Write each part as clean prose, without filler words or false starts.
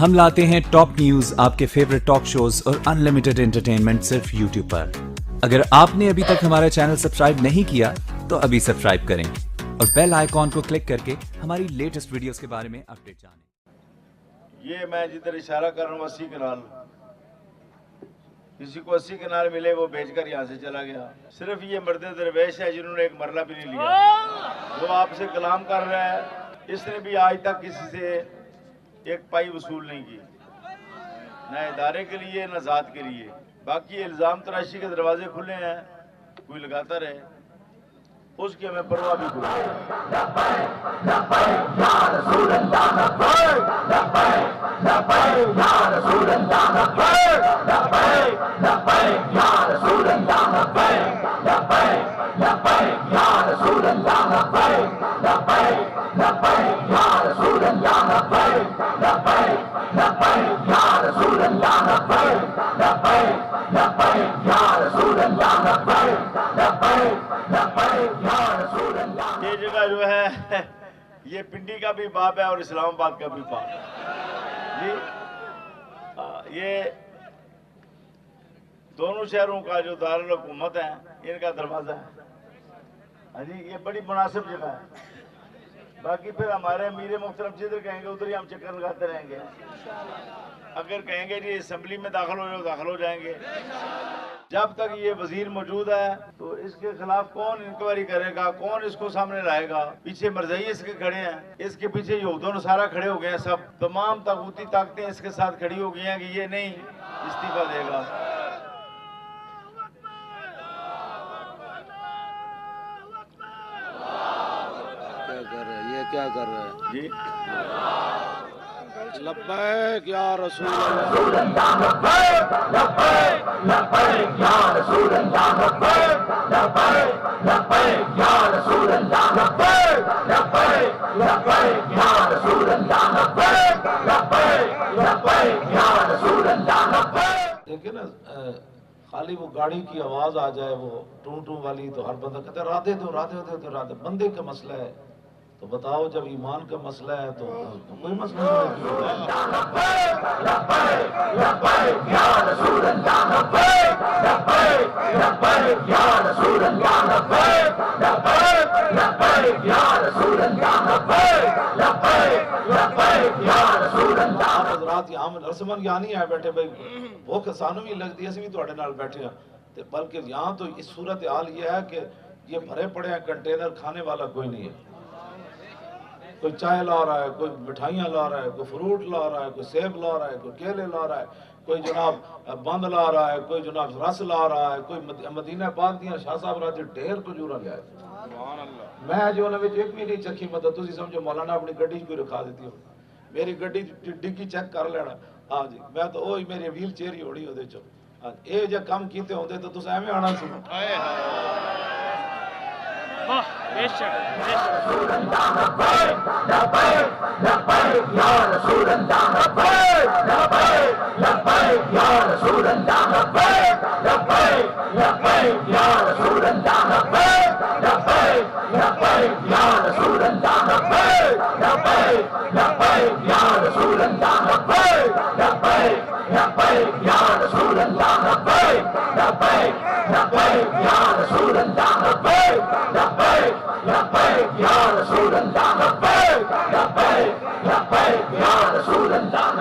ہم لاتے ہیں ٹاپ نیوز، آپ کے فیوریٹ ٹاک شوز اور انلمیٹڈ انٹرٹینمنٹ صرف یوٹیوب پر۔ اگر آپ نے ابھی تک ہمارا چینل سبسکرائب نہیں کیا تو ابھی سبسکرائب کریں اور بیل آئیکن کو کلک کر کے ہماری لیٹسٹ ویڈیوز کے بارے میں اپڈیٹ جانیں۔ یہ میں جدھر اشارہ کر رہا ہوں 80 کنال، کسی کو 80 کنال ملے وہ بیچ کر یہاں سے چلا گیا۔ صرف یہ مرد درویش ہے جنہوں نے ایک مرلہ بھی نہیں لیا، وہ آپ سے کلام کر رہا ہے۔ اس نے بھی آج تک کسی سے ایک پائی وصول نہیں کی، نہ ادارے کے لیے نہ ذات کے لیے۔ باقی الزام تراشی کے دروازے کھلے ہیں، کوئی لگاتا رہے، اس کی ہمیں پرواہ بھی کوئی یہ جگہ جو ہے یہ پنڈی کا بھی باب ہے اور اسلام آباد کا بھی باب جی۔ یہ دونوں شہروں کا جو دارالحکومت ہے ان کا دروازہ ہے جی، یہ بڑی مناسب جگہ ہے۔ باقی پھر ہمارے امیر محترم جدھر کہیں گے ادھر ہی ہم چکر لگاتے رہیں گے۔ اگر کہیں گے جی اسمبلی میں داخل ہو جاؤ، داخل ہو جائیں گے۔ جب تک یہ وزیر موجود ہے تو اس کے خلاف کون انکوائری کرے گا، کون اس کو سامنے لائے گا؟ پیچھے مرزائی اس کے کھڑے ہیں، اس کے پیچھے یہود و نصارہ کھڑے ہو گئے ہیں، سب تمام طاغوتی طاقتیں اس کے ساتھ کھڑی ہو گئی ہیں کہ یہ نہیں استعفیٰ دے گا۔ کیا کر رہے ہیں جی لبیک یا رسول اللہ، لبیک یا رسول اللہ، لبیک یا رسول اللہ، لبیک یا رسول اللہ، لبیک یا رسول اللہ۔ لیکن خالی وہ گاڑی کی آواز آ جائے وہ ٹوں ٹوں والی تو ہر بندہ کہتا ہے رادے دو رادے دو تو رادے۔ بندے کا مسئلہ ہے تو بتاؤ، جب ایمان کا مسئلہ ہے تو کوئی مسئلہ نہیں ہے۔ لبیک یا رسول اللہ، لبیک یا رسول اللہ، لبیک یا رسول اللہ، لبیک یا رسول اللہ۔ حضرات یہاں رسمن یہاں نہیں آئے بیٹھے بھائی بھوک سانوں بھی لگتی ہے، اسی بھی تھوڑے نال بیٹھے ہیں، بلکہ یہاں تو اس صورتحال یہ ہے کہ یہ بھرے پڑے ہیں کنٹینر، کھانے والا کوئی نہیں ہے۔ کوئی چائے لا رہا ہے، کوئی مٹھائیاں لا رہا ہے، کوئی فروٹ لا رہا ہے، کوئی سیب لا رہا ہے، کوئی کیلے لا رہا ہے، کوئی جناب بند لا رہا ہے، کوئی جناب رس لا رہا ہے، کوئی مدینہ پاک دیاں شاہ صاحب راجے ڈھیر کجورا لیا ہے۔ میں جو انہوں نے ایک بھی نہیں چکھی، مدد تسی سمجھو مولانا اپنی گڈی کوئی رکھا دیتی ہو، میری گڈی ڈگی چیک کر لینا۔ ہاں جی، میں تو وہی میری ویل چیئر ہی ہوڑی ہوتے چو اے جا کم کیتے ہوندے تو تس ایویں آنا سی۔ لبیک یا رسول اللہ، لبیک یا رسول اللہ، لبیک یا رسول اللہ، لبیک یا رسول اللہ، لبیک یا رسول اللہ، لبیک یا رسول اللہ، لبیک یا رسول اللہ، لبیک یا رسول اللہ، لبیک یا رسول اللہ، لبیک یا رسول اللہ،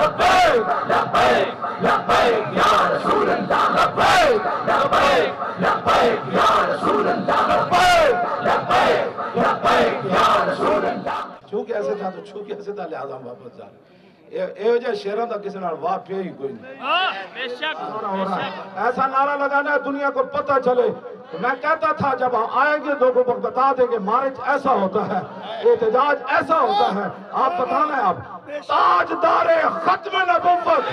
لبیک یا رسول اللہ، لبیک یا رسول اللہ، لبیک یا رسول اللہ۔ چھو کے ایسے تھا تو چھو کے ایسے تھا، لہذا ہم واپس جا رہے۔ اے جا شیرہ تھا کسی نال واہ پہ ہی کوئی نہیں۔ ایسا نعرہ لگانا ہے دنیا کو پتہ چلے۔ میں کہتا تھا جب آئیں گے دو کو بتا دیں گے مارچ ایسا ہوتا ہے، احتجاج ایسا ہوتا ہے۔ آپ بتانا ہے، آپ تاجدار ختم نبوت